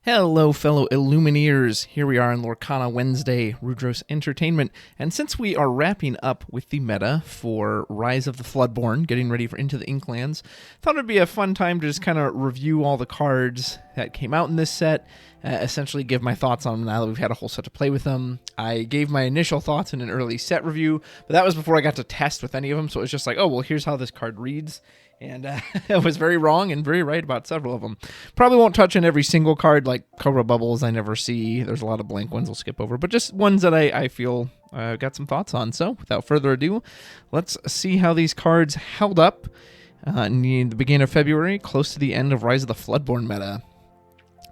Hello, fellow Illumineers. Here we are on Lorcana Wednesday, Rudros Entertainment. And since we are wrapping up with the meta for Rise of the Floodborn, getting ready for Into the Inklands, thought it would be a fun time to just kind of review all the cards that came out in this set, essentially give my thoughts on them now that we've had a whole set to play with them. I gave my initial thoughts in an early set review, but that was before I got to test with any of them, so it was just like, oh, well, here's how this card reads. And I was very wrong and very right about several of them. Probably won't touch on every single card, like Cobra Bubbles I never see. There's a lot of blank ones we'll skip over, but just ones that I feel got some thoughts on. So without further ado, let's see how these cards held up in the beginning of February, close to the end of Rise of the Floodborn meta.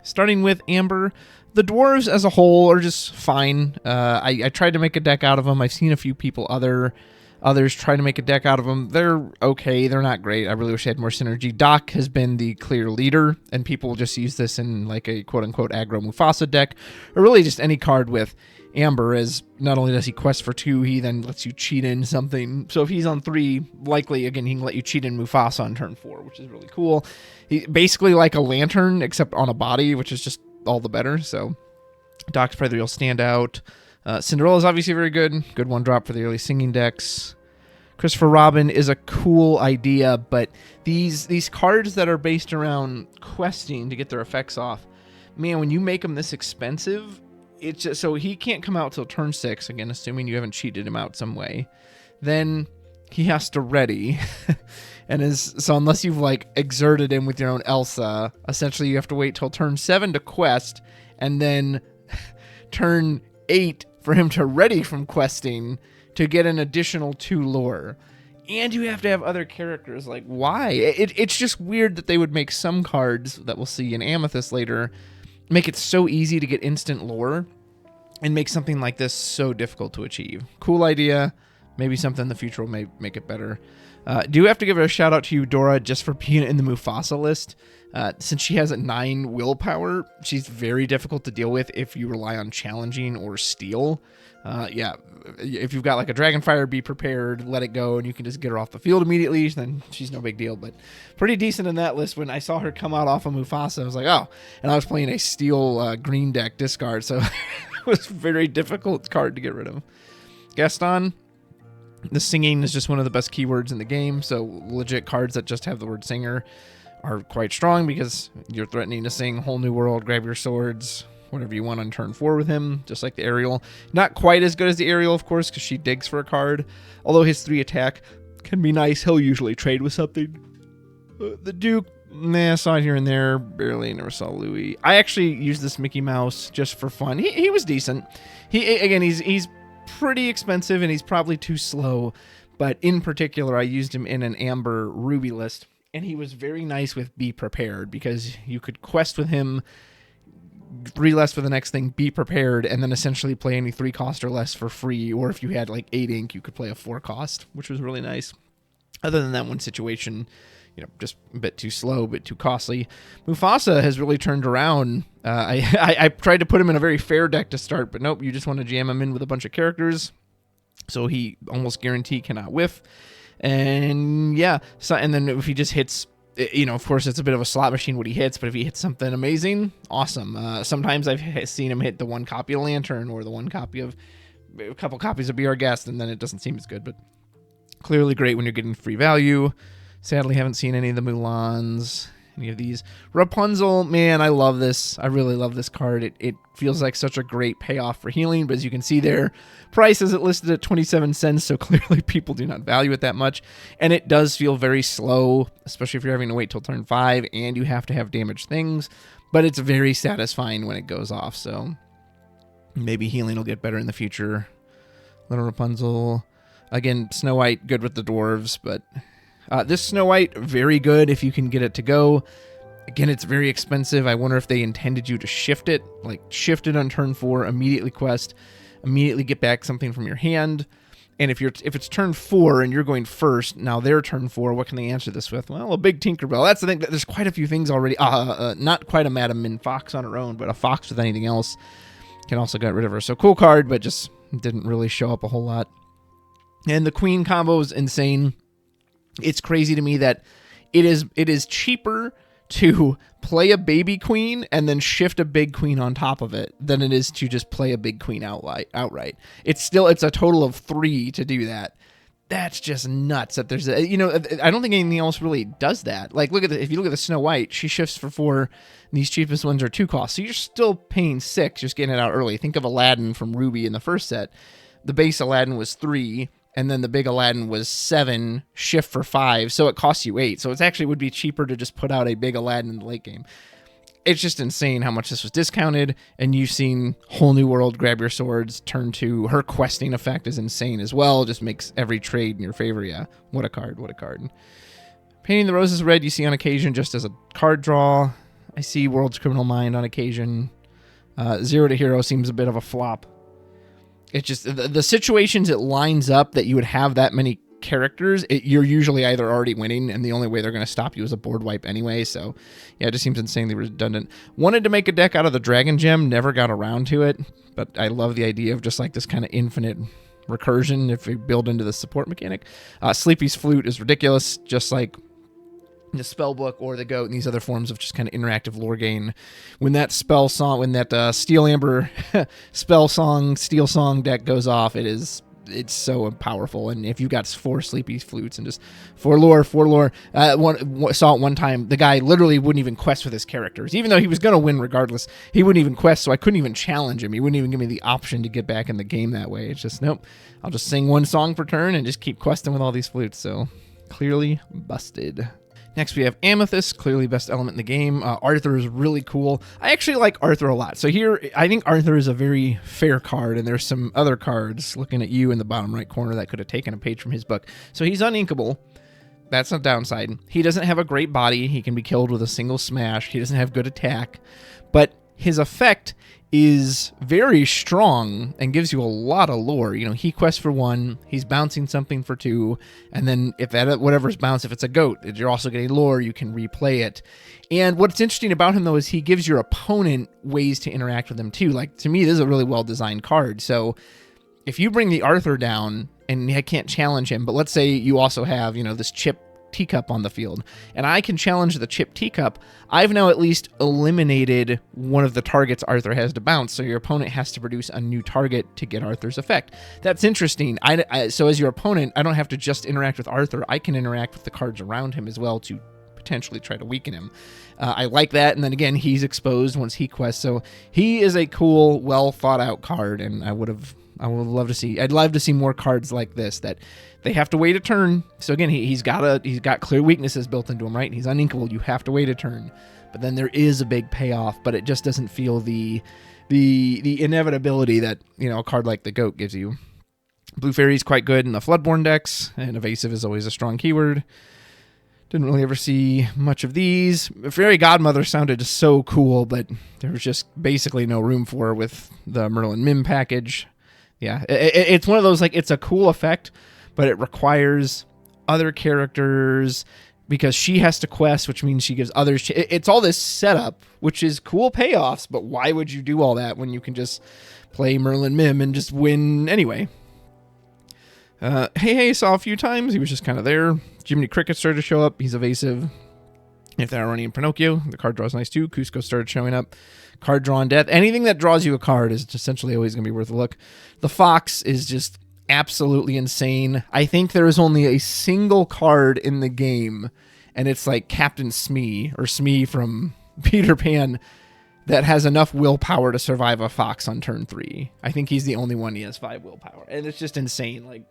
Starting with Amber, the dwarves as a whole are just fine. I tried to make a deck out of them. I've seen a few people Others try to make a deck out of them. They're okay. They're not great. I really wish I had more synergy. Doc has been the clear leader, and people just use this in like a quote-unquote aggro Mufasa deck, or really just any card with Amber, as not only does he quest for 2, he then lets you cheat in something. So if he's on 3, likely, again, he can let you cheat in Mufasa on turn 4, which is really cool. He basically like a lantern, except on a body, which is just all the better. So Doc's probably the real standout. Cinderella's obviously very good. Good one drop for the early singing decks. Christopher Robin is a cool idea, but these cards that are based around questing to get their effects off, man, when you make them this expensive, it's just, so he can't come out till turn 6, again, assuming you haven't cheated him out some way. Then he has to ready. So unless you've like exerted him with your own Elsa, essentially you have to wait till turn 7 to quest, and then turn 8 for him to ready from questing to get an additional 2 lore. And you have to have other characters. Like, why? It's just weird that they would make some cards that we'll see in Amethyst later make it so easy to get instant lore and make something like this so difficult to achieve. Cool idea. Maybe something in the future will make it better. Do have to give a shout out to you, Dora, just for being in the Mufasa list. Since she has a 9 willpower, she's very difficult to deal with if you rely on challenging or steal. Yeah, if you've got like a Dragonfire, be prepared, let it go, and you can just get her off the field immediately, then she's no big deal. But pretty decent in that list. When I saw her come out off of Mufasa, I was like, oh, and I was playing a steel green deck discard, so it was a very difficult card to get rid of. Gaston, the singing is just one of the best keywords in the game, so legit cards that just have the word singer are quite strong because you're threatening to sing Whole New World, grab your swords, whatever you want on turn 4 with him, just like the Ariel. Not quite as good as the Ariel, of course, because she digs for a card. Although his 3 attack can be nice, he'll usually trade with something. The Duke, I saw it here and there, barely, never saw Louis. I actually used this Mickey Mouse just for fun. He was decent. He's pretty expensive and he's probably too slow, but in particular, I used him in an Amber Ruby list. And he was very nice with Be Prepared, because you could quest with him, 3 less for the next thing, Be Prepared, and then essentially play any 3 cost or less for free. Or if you had like 8 ink, you could play a 4 cost, which was really nice. Other than that one situation, just a bit too slow, a bit too costly. Mufasa has really turned around. I tried to put him in a very fair deck to start, but nope, you just want to jam him in with a bunch of characters. So he almost guarantee cannot whiff. And yeah, and then if he just hits, of course it's a bit of a slot machine what he hits, but if he hits something amazing, awesome. Sometimes I've seen him hit the 1 copy of Lantern or the 1 copy of a couple copies of Be Our Guest, and then it doesn't seem as good, but clearly great when you're getting free value. Sadly, haven't seen any of the Mulans, any of these. Rapunzel, man, I love this. I really love this card. It feels like such a great payoff for healing, but as you can see there, price is it listed at 27 cents, so clearly people do not value it that much. And it does feel very slow, especially if you're having to wait till turn 5 and you have to have damaged things, but it's very satisfying when it goes off, so maybe healing will get better in the future. Little Rapunzel. Again, Snow White, good with the dwarves, but this Snow White, very good if you can get it to go. Again, it's very expensive. I wonder if they intended you to shift it, like shift it on turn 4, immediately quest, immediately get back something from your hand. And if it's turn 4 and you're going first, now their turn 4, what can they answer this with? Well, a big Tinkerbell. That's the thing. There's quite a few things already. Not quite a Madam Min Fox on her own, but a fox with anything else can also get rid of her. So cool card, but just didn't really show up a whole lot. And the Queen combo is insane. It's crazy to me that it is cheaper to play a baby queen and then shift a big queen on top of it than it is to just play a big queen outright. It's a total of 3 to do that. That's just nuts that there's I don't think anything else really does that. Like, if you look at the Snow White, she shifts for 4. And these cheapest ones are 2 costs. So you're still paying 6, just getting it out early. Think of Aladdin from Ruby in the first set. The base Aladdin was 3, and then the big Aladdin was 7, shift for 5. So it costs you 8. So it actually would be cheaper to just put out a big Aladdin in the late game. It's just insane how much this was discounted, and you've seen Whole New World, Grab Your Swords, turn to her questing effect is insane as well. Just makes every trade in your favor. Yeah, what a card. Painting the Roses Red you see on occasion just as a card draw. I see World's Criminal Mind on occasion. 0 to Hero seems a bit of a flop. It's just the situations it lines up that you would have that many characters, you're usually either already winning, and the only way they're going to stop you is a board wipe anyway. So yeah, it just seems insanely redundant. Wanted to make a deck out of the Dragon Gem, never got around to it, but I love the idea of just like this kind of infinite recursion if you build into the support mechanic. Sleepy's Flute is ridiculous, just like the Spellbook or the Goat and these other forms of just kind of interactive lore gain. When that Steel Amber Steel Song deck goes off, it's so powerful. And if you've got 4 Sleepy Flutes and just 4 lore, saw it one time, the guy literally wouldn't even quest with his characters, even though he was going to win regardless. He wouldn't even quest, so I couldn't even challenge him. He wouldn't even give me the option to get back in the game that way. It's just, nope, I'll just sing 1 song per turn and just keep questing with all these flutes. So clearly busted. Next, we have Amethyst, clearly best element in the game. Arthur is really cool. I actually like Arthur a lot. So here, I think Arthur is a very fair card, and there's some other cards looking at you in the bottom right corner that could have taken a page from his book. So he's uninkable. That's a downside. He doesn't have a great body. He can be killed with a single smash. He doesn't have good attack. But his effect is very strong and gives you a lot of lore. He quests for 1, he's bouncing something for 2, and then if that whatever's bounced, if it's a goat, you're also getting lore, you can replay it. And what's interesting about him, though, is he gives your opponent ways to interact with him, too. Like, to me, this is a really well-designed card. So if you bring the Arthur down, and I can't challenge him, but let's say you also have, this chip teacup on the field, and I can challenge the chip teacup, I've now at least eliminated one of the targets Arthur has to bounce, so your opponent has to produce a new target to get Arthur's effect. That's interesting. So as your opponent, I don't have to just interact with Arthur, I can interact with the cards around him as well to potentially try to weaken him. I like that, and then again, he's exposed once he quests, so he is a cool, well thought out card, and I would love to see. I'd love to see more cards like this that they have to wait a turn. So again, he's got clear weaknesses built into him, right? He's uninkable. You have to wait a turn, but then there is a big payoff. But it just doesn't feel the inevitability that a card like the Goat gives you. Blue Fairy's quite good in the Floodborn decks, and evasive is always a strong keyword. Didn't really ever see much of these. Fairy Godmother sounded so cool, but there was just basically no room for her with the Merlin Mim package. Yeah, it's one of those, like, it's a cool effect, but it requires other characters because she has to quest, which means she gives others. It's all this setup, which is cool payoffs, but why would you do all that when you can just play Merlin Mim and just win anyway? Hey, saw a few times. He was just kind of there. Jiminy Cricket started to show up. He's evasive. If they're running Pinocchio, the card draw's nice too. Cusco started showing up. Card draw and death. Anything that draws you a card is essentially always going to be worth a look. The Fox is just absolutely insane. I think there is only a single card in the game, and it's like Captain Smee, or Smee from Peter Pan, that has enough willpower to survive a fox on turn 3. I think he's the only one. He has 5 willpower, and it's just insane. Like,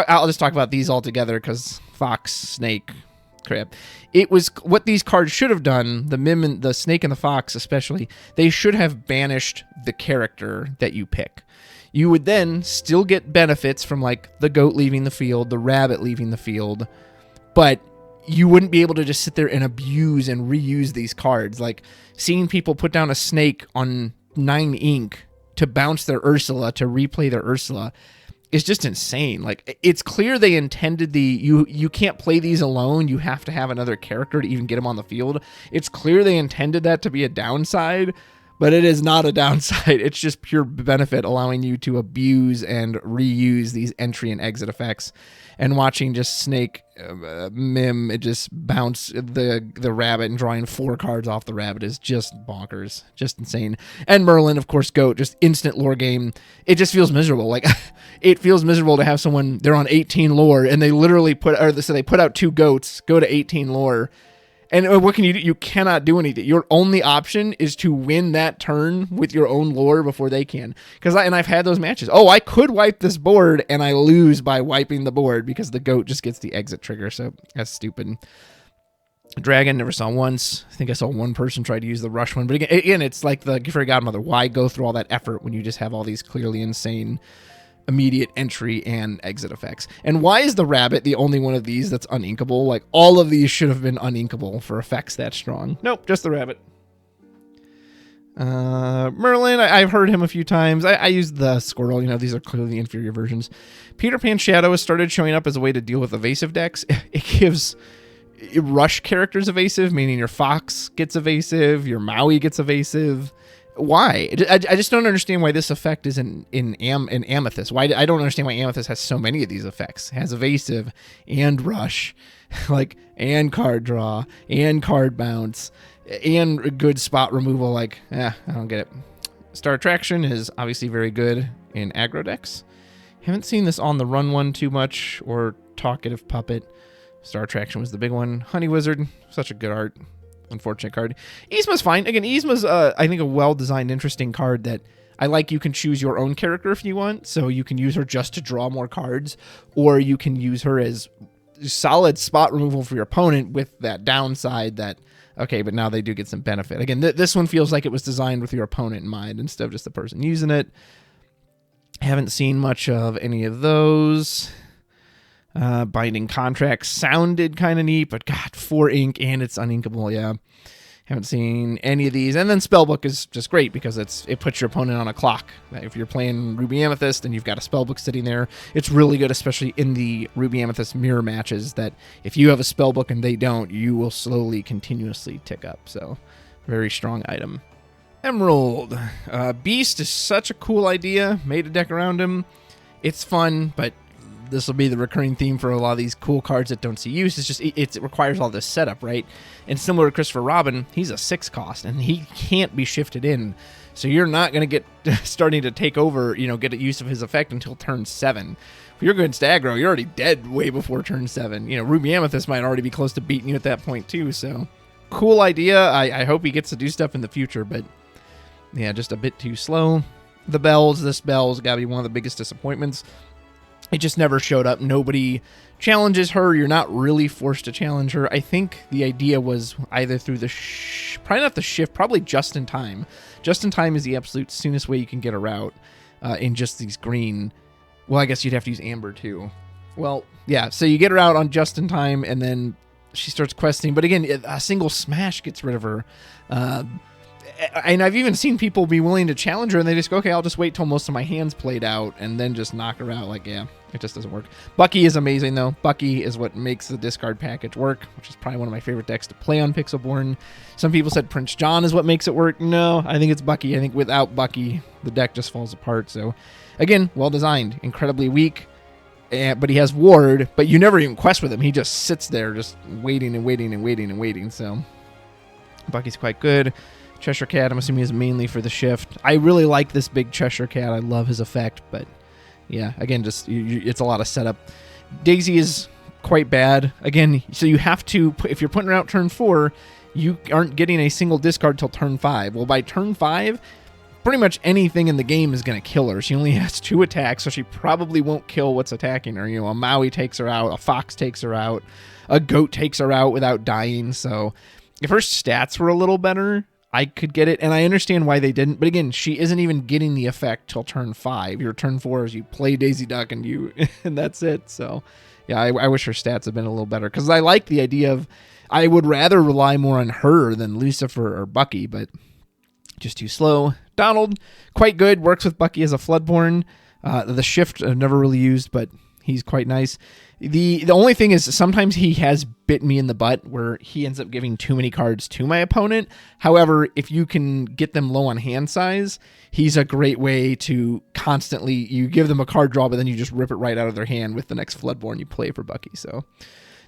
I'll just talk about these all together because Fox, Snake, crap. It was what these cards should have done. The Mim and the Snake and the Fox, especially, they should have banished the character that you pick. You would then still get benefits from, like, the Goat leaving the field, the Rabbit leaving the field, but you wouldn't be able to just sit there and abuse and reuse these cards. Like, seeing people put down a Snake on 9 ink to bounce their Ursula, to replay their Ursula, is just insane. Like, it's clear they intended you can't play these alone. You have to have another character to even get them on the field. It's clear they intended that to be a downside, but it is not a downside. It's just pure benefit, allowing you to abuse and reuse these entry and exit effects. And watching just Snake Mim, it just bounce the rabbit and drawing 4 cards off the rabbit is just bonkers, just insane. And Merlin, of course, GOAT, just instant lore game. It just feels miserable. Like, it feels miserable to have someone, they're on 18 lore, and they literally they put out 2 goats, go to 18 lore. And what can you do? You cannot do anything. Your only option is to win that turn with your own lore before they can. I've had those matches. Oh, I could wipe this board, and I lose by wiping the board because the GOAT just gets the exit trigger. So that's stupid. Dragon, never saw once. I think I saw one person try to use the rush one. But again, it's like the Gift Fairy Godmother. Why go through all that effort when you just have all these clearly insane immediate entry and exit effects? And why is the rabbit the only one of these that's uninkable? Like, all of these should have been uninkable for effects that strong. Nope, just the rabbit. Merlin, I've heard him a few times. I used the squirrel. These are clearly the inferior versions. Peter Pan Shadow has started showing up as a way to deal with evasive decks. It gives rush characters evasive, meaning your fox gets evasive, your Maui gets evasive. Why? I just don't understand why this effect is in Amethyst. Why? I don't understand why Amethyst has so many of these effects. It has evasive and rush, and card draw and card bounce and good spot removal. I don't get it. Star Attraction is obviously very good in aggro decks. Haven't seen this on the run one too much, or Talkative Puppet. Star Attraction was the big one. Honey Wizard, such a good art. Unfortunate card. Yzma's fine. Again, Yzma's, I think, a well-designed, interesting card that I like. You can choose your own character if you want, so you can use her just to draw more cards, or you can use her as solid spot removal for your opponent with that downside that, okay, but now they do get some benefit. Again, this one feels like it was designed with your opponent in mind instead of just the person using it. Haven't seen much of any of those. Binding Contract sounded kind of neat, but God, 4 ink and it's uninkable. Yeah, haven't seen any of these. And then Spellbook is just great because it puts your opponent on a clock. If you're playing Ruby Amethyst and you've got a Spellbook sitting there, it's really good, especially in the Ruby Amethyst mirror matches, that if you have a Spellbook and they don't, you will slowly, continuously tick up. So, very strong item. Emerald. Beast is such a cool idea. Made a deck around him. It's fun, but this will be the recurring theme for a lot of these cool cards that don't see use. It's just, it requires all this setup, right? And similar to Christopher Robin, he's a 6 cost, and he can't be shifted in. So you're not going to get starting to take over, get use of his effect until turn 7. If you're against aggro, you're already dead way before turn 7. Ruby Amethyst might already be close to beating you at that point too. So cool idea. I hope he gets to do stuff in the future, but yeah, just a bit too slow. This Bell's got to be one of the biggest disappointments. It just never showed up. Nobody challenges her. You're not really forced to challenge her. I think the idea was either through probably not the shift, probably just in time. Just in time is the absolute soonest way you can get her out in just these green. Well, I guess you'd have to use amber too. Well, yeah, so you get her out on just in time, and then she starts questing. But again, a single smash gets rid of her. And I've even seen people be willing to challenge her, and they just go, okay, I'll just wait till most of my hands played out, and then just knock her out. Yeah, it just doesn't work. Bucky is amazing, though. Bucky is what makes the discard package work, which is probably one of my favorite decks to play on Pixelborn. Some people said Prince John is what makes it work. No, I think it's Bucky. I think without Bucky, the deck just falls apart. So, again, well-designed. Incredibly weak, but he has Ward, but you never even quest with him. He just sits there just waiting and waiting and waiting and waiting. So, Bucky's quite good. Cheshire Cat, I'm assuming, is mainly for the shift. I really like this big Cheshire Cat. I love his effect, but yeah, again, just it's a lot of setup. Daisy is quite bad. Again, so you have to, if you're putting her out turn 4, you aren't getting a single discard till turn 5. Well, by turn 5, pretty much anything in the game is going to kill her. She only has 2 attacks, so she probably won't kill what's attacking her. A Maui takes her out, a Fox takes her out, a Goat takes her out without dying. So if her stats were a little better, I could get it, and I understand why they didn't. But again, she isn't even getting the effect till turn 5. Your turn 4 is you play Daisy Duck and and that's it. So, yeah, I wish her stats had been a little better, because I like the idea of, I would rather rely more on her than Lucifer or Bucky, but just too slow. Donald, quite good, works with Bucky as a Floodborn. The shift I've never really used, but He's quite nice. The only thing is sometimes he has bit me in the butt where he ends up giving too many cards to my opponent. However, if you can get them low on hand size, he's a great way to constantly, you give them a card draw, but then you just rip it right out of their hand with the next Floodborn you play for Bucky. So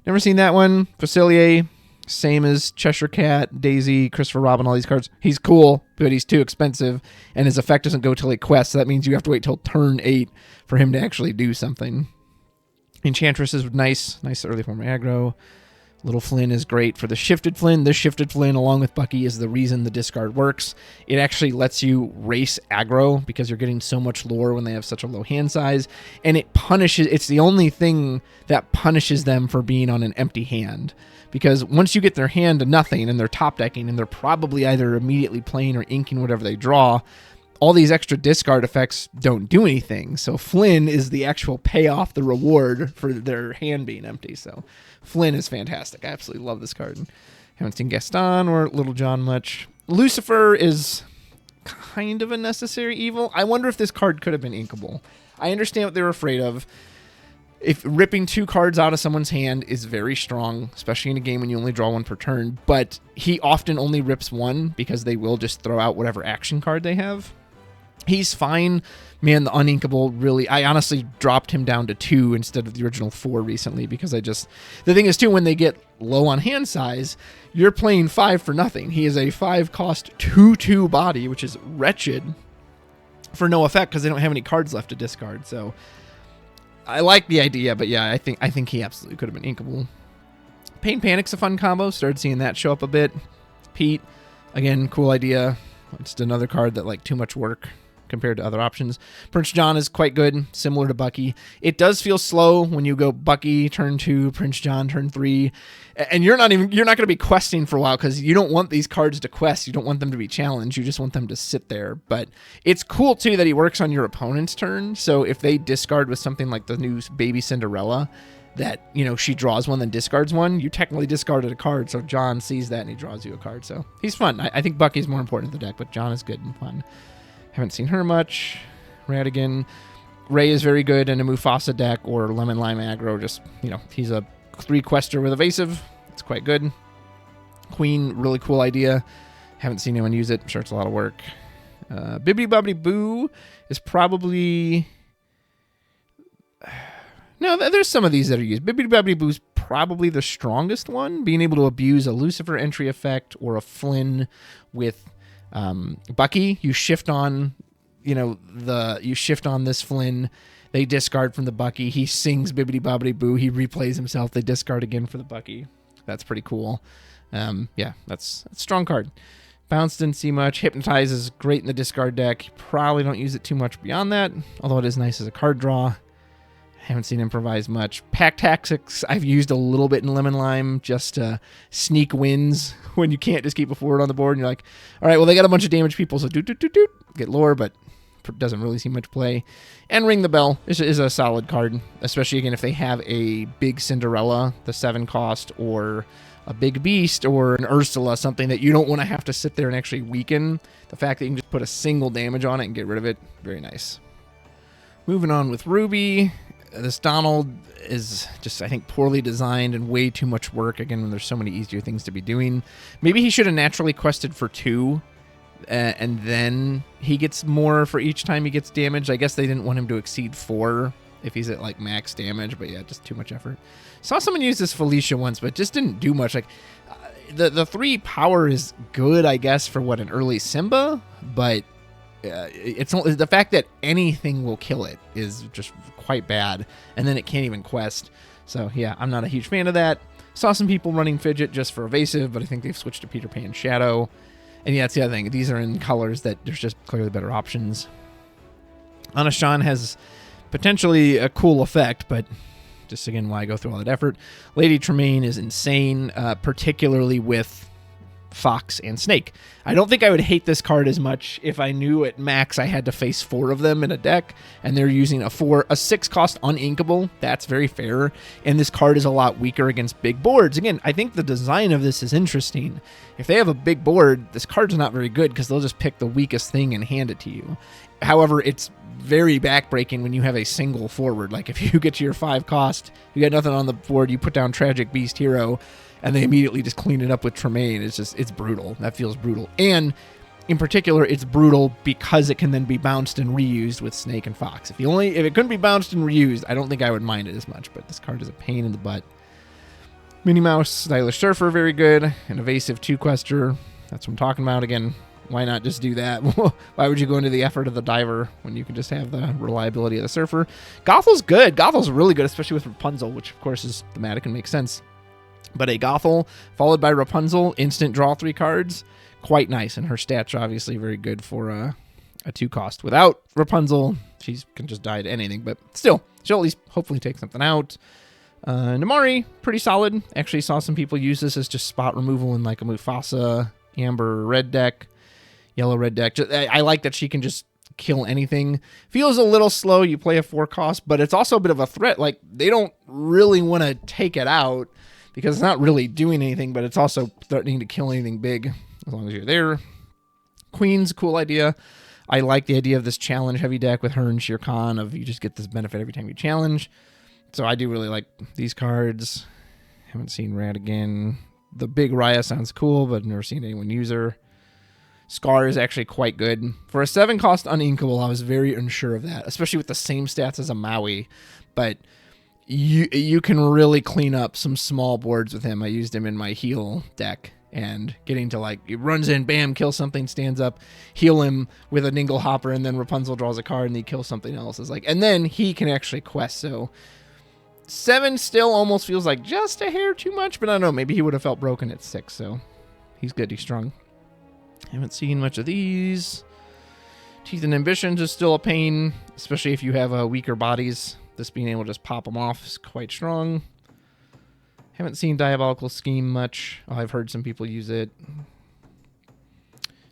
never seen that one. Facilier, same as Cheshire Cat, Daisy, Christopher Robin, all these cards. He's cool, but he's too expensive, and his effect doesn't go till he quests. So that means you have to wait till turn 8 for him to actually do something. Enchantress is nice early form aggro. Little Flynn is great for the shifted Flynn. This shifted Flynn, along with Bucky, is the reason the discard works. It actually lets you race aggro because you're getting so much lore when they have such a low hand size. And it punishes, it's the only thing that punishes them for being on an empty hand. Because once you get their hand to nothing and they're top decking and they're probably either immediately playing or inking whatever they draw, all these extra discard effects don't do anything. So Flynn is the actual payoff, the reward for their hand being empty. So Flynn is fantastic. I absolutely love this card. Haven't seen Gaston or Little John much. Lucifer is kind of a necessary evil. I wonder if this card could have been inkable. I understand what they're afraid of. If ripping 2 cards out of someone's hand is very strong, especially in a game when you only draw 1 per turn, but he often only rips 1 because they will just throw out whatever action card they have. He's fine. Man, the uninkable really, I honestly dropped him down to 2 instead of the original 4 recently because the thing is too, when they get low on hand size, you're playing 5 for nothing. He is a 5 cost 2/2 body, which is wretched for no effect because they don't have any cards left to discard. So I like the idea, but yeah, I think he absolutely could have been inkable. Pain Panic's a fun combo. Started seeing that show up a bit. Pete, again, cool idea. Just another card that like too much work compared to other options. Prince John is quite good, similar to Bucky. It does feel slow when you go Bucky turn 2, Prince John turn 3, and you're not going to be questing for a while because you don't want these cards to quest. You don't want them to be challenged. You just want them to sit there. But it's cool too that he works on your opponent's turn. So if they discard with something like the new Baby Cinderella, that, you know, she draws 1 then discards 1, you technically discarded a card, so John sees that and he draws you a card. So he's fun. I think Bucky's more important in the deck, but John is good and fun. Haven't seen her much. Radigan. Ray is very good in a Mufasa deck or Lemon Lime aggro. Just, you know, he's a 3-quester with evasive. It's quite good. Queen, really cool idea. Haven't seen anyone use it. I'm sure it's a lot of work. Bibbidi Bobbidi Boo is probably... No, there's some of these that are used. Bibbidi Bobbidi Boo's probably the strongest one, being able to abuse a Lucifer entry effect or a Flynn with Bucky. You shift on, you shift on this Flynn. They discard from the Bucky. He sings Bibbidi Bobbidi Boo. He replays himself. They discard again for the Bucky. That's pretty cool. Yeah, that's a strong card. Bounce didn't see much. Hypnotize is great in the discard deck. Probably don't use it too much beyond that, although it is nice as a card draw. Haven't seen Improvise much. Pack Tactics I've used a little bit in Lemon Lime just to sneak wins when you can't just keep a forward on the board and you're like, all right, well, they got a bunch of damaged people, so get lore, but doesn't really see much play. And Ring the Bell is a solid card, especially, again, if they have a big Cinderella, the 7 cost, or a big Beast, or an Ursula, something that you don't want to have to sit there and actually weaken. The fact that you can just put a single damage on it and get rid of it, very nice. Moving on with Ruby. This Donald is just, I think, poorly designed and way too much work, again, when there's so many easier things to be doing. Maybe he should have naturally quested for 2, and then he gets more for each time he gets damaged. I guess they didn't want him to exceed 4 if he's at, like, max damage, but yeah, just too much effort. Saw someone use this Felicia once, but just didn't do much. Like, the 3 power is good, I guess, for, an early Simba, but... it's only, the fact that anything will kill it is just quite bad, and then it can't even quest. So yeah, I'm not a huge fan of that. Saw some people running Fidget just for evasive, but I think they've switched to Peter Pan Shadow. And yeah, that's the other thing. These are in colors that there's just clearly better options. Anashan has potentially a cool effect, but just again, why go through all that effort? Lady Tremaine is insane, particularly with Fox and Snake. I don't think I would hate this card as much if I knew at max I had to face 4 of them in a deck, and they're using a 6 cost uninkable. That's very fair, and this card is a lot weaker against big boards. Again, I think the design of this is interesting. If they have a big board, this card's not very good because they'll just pick the weakest thing and hand it to you. However, it's very backbreaking when you have a single forward. Like if you get to your 5 cost, you got nothing on the board, you put down Tragic Beast Hero, and they immediately just clean it up with Tremaine. It's brutal. That feels brutal. And in particular, it's brutal because it can then be bounced and reused with Snake and Fox. If it couldn't be bounced and reused, I don't think I would mind it as much, but this card is a pain in the butt. Minnie Mouse, Stylish Surfer, very good. An Evasive 2-quester. That's what I'm talking about. Again, why not just do that? Why would you go into the effort of the Diver when you can just have the reliability of the Surfer? Gothel's good. Gothel's really good, especially with Rapunzel, which of course is thematic and makes sense. But a Gothel followed by Rapunzel, instant draw 3 cards. Quite nice, and her stats are obviously very good for a 2-cost. Without Rapunzel, she can just die to anything, but still, she'll at least hopefully take something out. Namari, pretty solid. Actually saw some people use this as just spot removal in like a Mufasa, Amber red deck, yellow red deck. I like that she can just kill anything. Feels a little slow. You play a 4-cost, but it's also a bit of a threat. Like, they don't really want to take it out because it's not really doing anything, but it's also threatening to kill anything big as long as you're there. Queen's cool idea. I like the idea of this challenge heavy deck with her and Shere Khan of you just get this benefit every time you challenge. So I do really like these cards. Haven't seen Radigan. The big Raya sounds cool, but I've never seen anyone use her. Scar is actually quite good. For a 7-cost uninkable, I was very unsure of that, especially with the same stats as a Maui. But you can really clean up some small boards with him. I used him in my heal deck, and getting to like, it runs in, bam, kill something, stands up, heal him with a Ningle Hopper, and then Rapunzel draws a card and he kills something else. It's like, and then he can actually quest, so 7 still almost feels like just a hair too much, but I don't know, maybe he would have felt broken at 6, so he's good, he's strong. Haven't seen much of these. Teeth and Ambitions is still a pain, especially if you have weaker bodies. This being able to just pop them off is quite strong. Haven't seen Diabolical Scheme much. I've heard some people use it.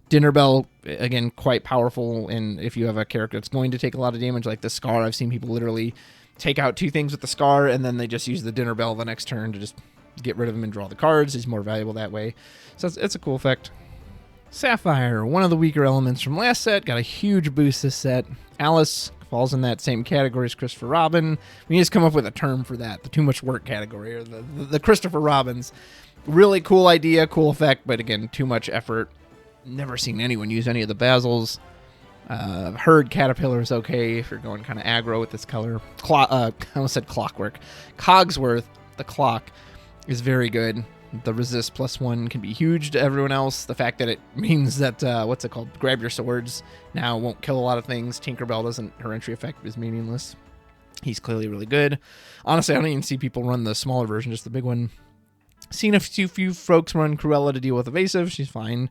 Dinner Bell, again, quite powerful, and if you have a character that's going to take a lot of damage, like the Scar, I've seen people literally take out 2 things with the Scar, and then they just use the Dinner Bell the next turn to just get rid of him and draw the cards. He's more valuable that way. So it's a cool effect. Sapphire, one of the weaker elements from last set, got a huge boost this set. Alice falls in that same category as Christopher Robin. We need to come up with a term for that, the too much work category, or the Christopher Robins. Really cool idea, cool effect, but again, too much effort. Never seen anyone use any of the Basils. Herd Caterpillar is okay if you're going kind of aggro with this color. I almost said Clockwork. Cogsworth, the clock, is very good. The resist +1 can be huge to everyone else. The fact that it means that, what's it called? Grab your swords now won't kill a lot of things. Tinkerbell doesn't, her entry effect is meaningless. He's clearly really good. Honestly, I don't even see people run the smaller version, just the big one. Seen a few folks run Cruella to deal with Evasive. She's fine.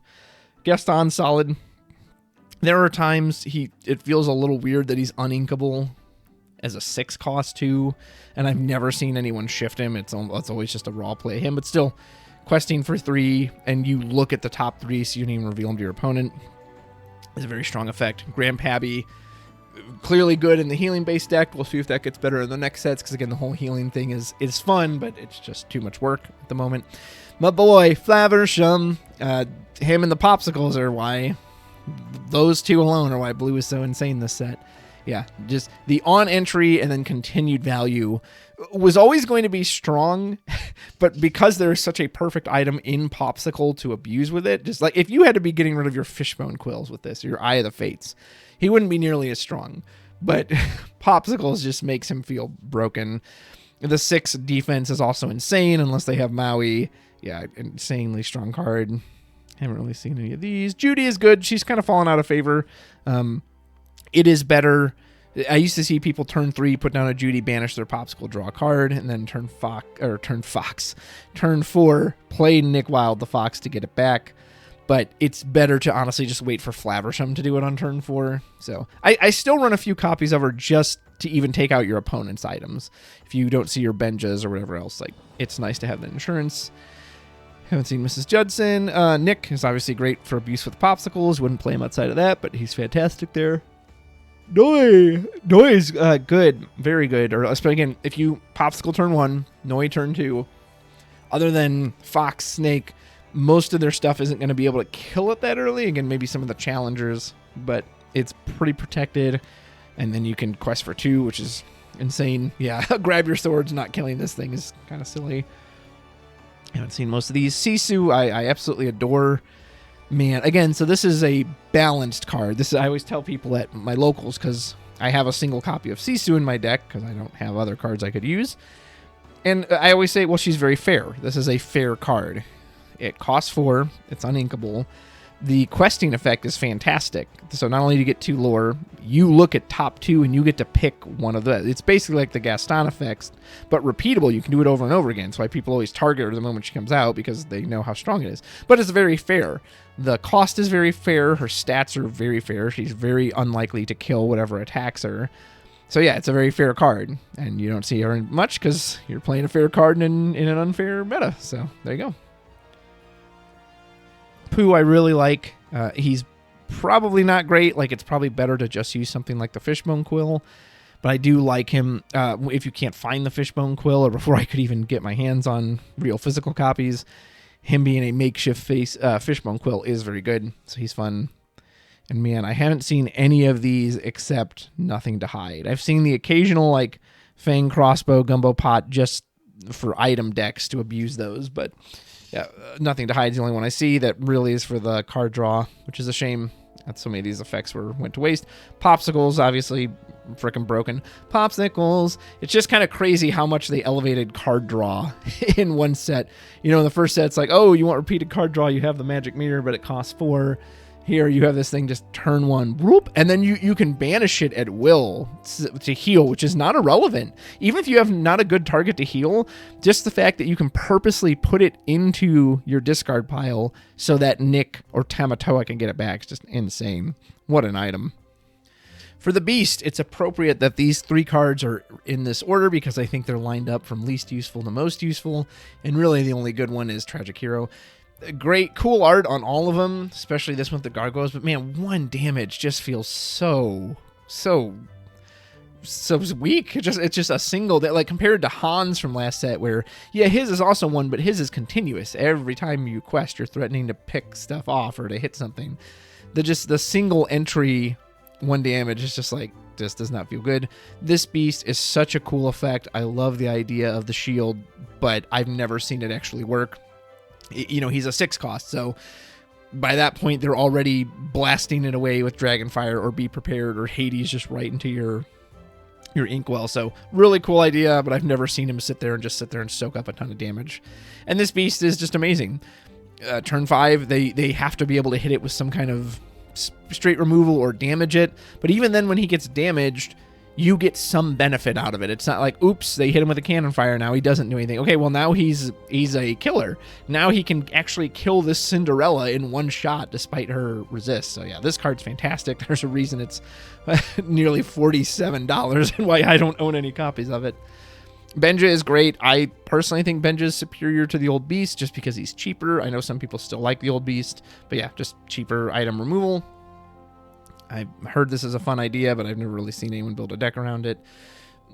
Gaston, solid. There are times it feels a little weird that he's uninkable as a 6-cost too, and I've never seen anyone shift him. It's always just a raw play him, but still, questing for 3, and you look at the top 3 so you don't even reveal him to your opponent, is a very strong effect. Grandpappy, clearly good in the healing-based deck. We'll see if that gets better in the next sets, because again, the whole healing thing is fun, but it's just too much work at the moment. My boy, Flaversham, him and the Popsicles are why, those 2 alone are why Blue is so insane this set. Yeah, just the on-entry and then continued value was always going to be strong, but because there is such a perfect item in Popsicle to abuse with it, just like if you had to be getting rid of your Fishbone Quills with this, or your Eye of the Fates, he wouldn't be nearly as strong. But Popsicles just makes him feel broken. The 6 defense is also insane unless they have Maui. Yeah, insanely strong card. Haven't really seen any of these. Judy is good. She's kind of fallen out of favor. It is better. I used to see people turn 3, put down a Judy, banish their Popsicle, draw a card, and then turn 4, play Nick Wilde the Fox to get it back. But it's better to honestly just wait for Flaversham to do it on turn 4. So I still run a few copies of her just to even take out your opponent's items. If you don't see your Benjas or whatever else, like, it's nice to have the insurance. Haven't seen Mrs. Judson. Nick is obviously great for abuse with Popsicles. Wouldn't play him outside of that, but he's fantastic there. Noi is good, very good. Or again, if you Popsicle turn 1, Noi turn 2, other than Fox, Snake, most of their stuff isn't going to be able to kill it that early. Again, maybe some of the challengers, but it's pretty protected. And then you can quest for 2, which is insane. Yeah, grab your swords, not killing this thing is kind of silly. I haven't seen most of these. Sisu, I absolutely adore. Man, again, so this is a balanced card. This is, I always tell people at my locals, because I have a single copy of Sisu in my deck, because I don't have other cards I could use. And I always say, well, she's very fair. This is a fair card. It costs 4. It's uninkable. The questing effect is fantastic. So not only do you get 2 lore, you look at top 2 and you get to pick one of the... It's basically like the Gaston effects, but repeatable. You can do it over and over again. That's why people always target her the moment she comes out, because they know how strong it is. But it's very fair. The cost is very fair. Her stats are very fair. She's very unlikely to kill whatever attacks her. So yeah, it's a very fair card. And you don't see her much because you're playing a fair card in an unfair meta. So there you go. Pooh I really like. He's probably not great. Like, it's probably better to just use something like the Fishbone Quill. But I do like him if you can't find the Fishbone Quill, or before I could even get my hands on real physical copies. Him being a makeshift Fishbone Quill is very good. So he's fun. And man, I haven't seen any of these except Nothing to Hide. I've seen the occasional like Fang Crossbow Gumbo Pot just for item decks to abuse those, but... Yeah, Nothing to Hide is the only one I see that really is for the card draw, which is a shame that so many of these effects went to waste. Popsicles, obviously, freaking broken. Popsicles. It's just kind of crazy how much they elevated card draw in one set. You know, in the first set, it's like, oh, you want repeated card draw, you have the magic mirror, but it costs 4. Here, you have this thing just turn 1, whoop, and then you can banish it at will to heal, which is not irrelevant. Even if you have not a good target to heal, just the fact that you can purposely put it into your discard pile so that Nick or Tamatoa can get it back is just insane. What an item. For the Beast, it's appropriate that these 3 cards are in this order because I think they're lined up from least useful to most useful, and really the only good one is Tragic Hero. Great, cool art on all of them, especially this one with the gargoyles. But man, 1 damage just feels so weak. It's just a single that, like, compared to Han's from last set, where yeah, his is also 1, but his is continuous. Every time you quest, you're threatening to pick stuff off or to hit something. The single entry 1 damage is just like, just does not feel good. This Beast is such a cool effect. I love the idea of the shield, but I've never seen it actually work. You know, he's a 6 cost, so by that point they're already blasting it away with Dragonfire or Be Prepared or Hades just right into your Inkwell. So really cool idea, but I've never seen him sit there and soak up a ton of damage. And this Beast is just amazing. Turn 5, they have to be able to hit it with some kind of straight removal or damage it, but even then when he gets damaged, you get some benefit out of it. It's not like, oops, they hit him with a cannon fire, now he doesn't do anything. Okay, well, now he's a killer. Now he can actually kill this Cinderella in 1 shot despite her resist. So yeah, this card's fantastic. There's a reason it's nearly $47 and why I don't own any copies of it. Benja is great. I personally think Benja is superior to the old Beast just because he's cheaper. I know some people still like the old Beast, but yeah, just cheaper item removal. I've heard this is a fun idea, but I've never really seen anyone build a deck around it.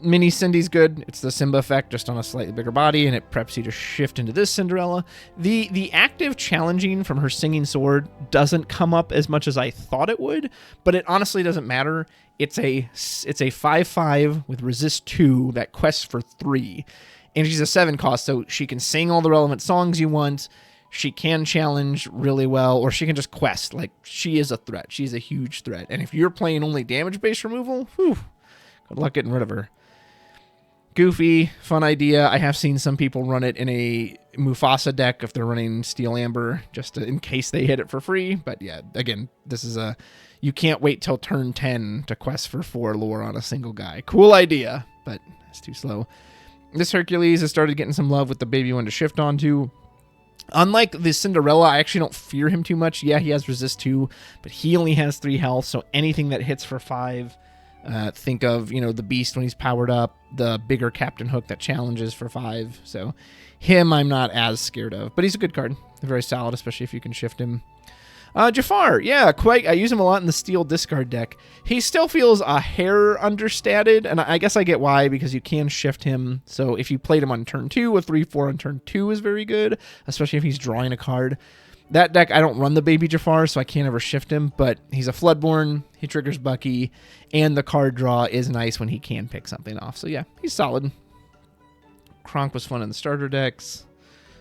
Mini Cindy's good. It's the Simba effect, just on a slightly bigger body, and it preps you to shift into this Cinderella. The active challenging from her Singing Sword doesn't come up as much as I thought it would, but it honestly doesn't matter. It's a 5/5 with resist 2 that quests for 3, and she's a 7 cost, so she can sing all the relevant songs you want. She can challenge really well, or she can just quest. Like, she is a threat. She's a huge threat. And if you're playing only damage-based removal, whew, good luck getting rid of her. Goofy, fun idea. I have seen some people run it in a Mufasa deck if they're running Steel Amber, just in case they hit it for free. But yeah, again, this is you can't wait till turn 10 to quest for 4 lore on a single guy. Cool idea, but it's too slow. This Hercules has started getting some love with the baby one to shift onto. Unlike the Cinderella, I actually don't fear him too much. Yeah, he has resist 2, but he only has 3 health, so anything that hits for 5, think of, you know, the Beast when he's powered up, the bigger Captain Hook that challenges for 5. So him I'm not as scared of, but he's a good card. Very solid, especially if you can shift him. Jafar, yeah, quite. I use him a lot in the Steel discard deck. He still feels a hair understated, and I guess I get why, because you can shift him. So if you played him on turn 2, a 3/4 on turn 2 is very good, especially if he's drawing a card. That deck, I don't run the Baby Jafar, so I can't ever shift him, but he's a Floodborn, he triggers Bucky, and the card draw is nice when he can pick something off. So yeah, he's solid. Kronk was fun in the starter decks.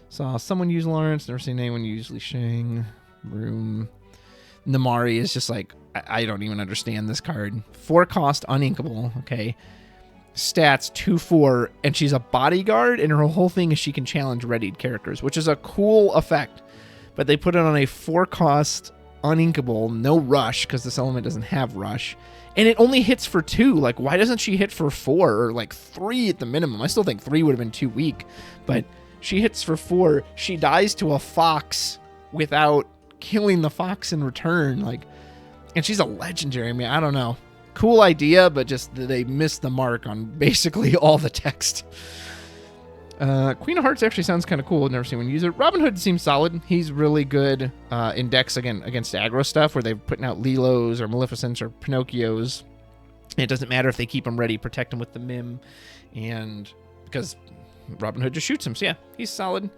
Saw someone use Lawrence, never seen anyone use Li Shang. Room. Namari is just like, I don't even understand this card. 4 cost, uninkable, okay. Stats 2/4, and she's a bodyguard, and her whole thing is she can challenge readied characters, which is a cool effect. But they put it on a 4 cost, uninkable, no rush, because this element doesn't have rush. And it only hits for 2. Like, why doesn't she hit for 4 or like 3 at the minimum? I still think 3 would have been too weak, but she hits for 4. She dies to a fox without killing the fox in return. Like, and she's a legendary. I mean, I don't know. Cool idea, but just they missed the mark on basically all the text. Queen of Hearts actually sounds kind of cool. I've never seen one use it. Robin Hood seems solid. He's really good in decks against aggro stuff where they're putting out Lilos or Maleficents or Pinocchios. It doesn't matter if they keep him ready, protect him with the Mim, and because Robin Hood just shoots him. So yeah, he's solid.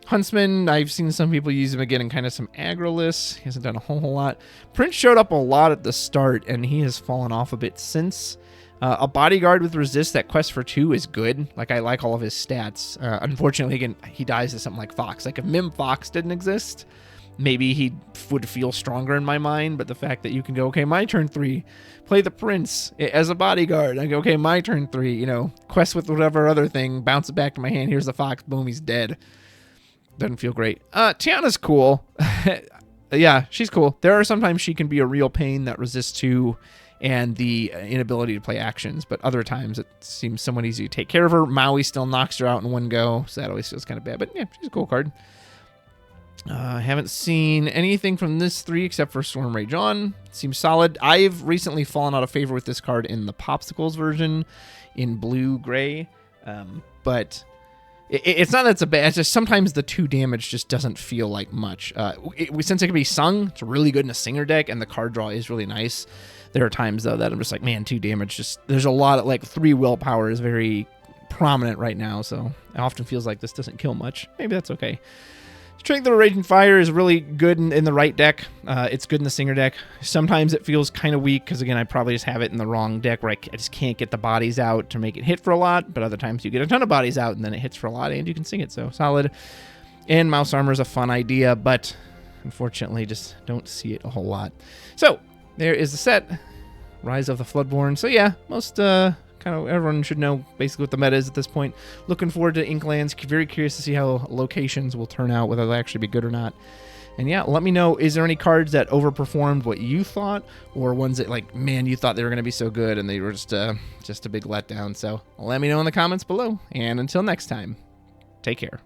Huntsman, I've seen some people use him again in kind of some aggro lists. He hasn't done a whole lot. Prince showed up a lot at the start, and he has fallen off a bit since. A bodyguard with resist that quest for 2 is good. Like, I like all of his stats. Unfortunately, again, he dies to something like Fox. Like, if Mim Fox didn't exist, maybe he would feel stronger in my mind. But the fact that you can go, okay, my turn 3, play the Prince as a bodyguard. I go, okay, my turn 3, you know, quest with whatever other thing, bounce it back to my hand. Here's the Fox, boom, he's dead. Doesn't feel great. Tiana's cool. Yeah, she's cool. There are sometimes she can be a real pain that resists 2 and the inability to play actions, but other times it seems somewhat easy to take care of her. Maui still knocks her out in one go, so that always feels kind of bad, but yeah, she's a cool card. I haven't seen anything from this 3 except for Storm Rage On. Seems solid. I've recently fallen out of favor with this card in the Popsicles version in blue-gray, but it's not that it's a bad, it's just sometimes the 2 damage just doesn't feel like much. Since it can be sung, it's really good in a Singer deck, and the card draw is really nice. There are times, though, that I'm just like, man, 2 damage, just, there's a lot of, like, 3 willpower is very prominent right now, so it often feels like this doesn't kill much. Maybe that's okay. Strength of a Raging Fire is really good in the right deck. It's good in the Singer deck. Sometimes it feels kind of weak, because, again, I probably just have it in the wrong deck where I just can't get the bodies out to make it hit for a lot, but other times you get a ton of bodies out, and then it hits for a lot, and you can sing it, so solid. And Mouse Armor is a fun idea, but unfortunately just don't see it a whole lot. So, there is the set. Rise of the Floodborn. So yeah, most kind of everyone should know basically what the meta is at this point. Looking forward to Inklands. Very curious to see how locations will turn out, whether they'll actually be good or not. And yeah, let me know, is there any cards that overperformed what you thought, or ones that, like, man, you thought they were going to be so good and they were just a big letdown? So let me know in the comments below. And until next time, take care.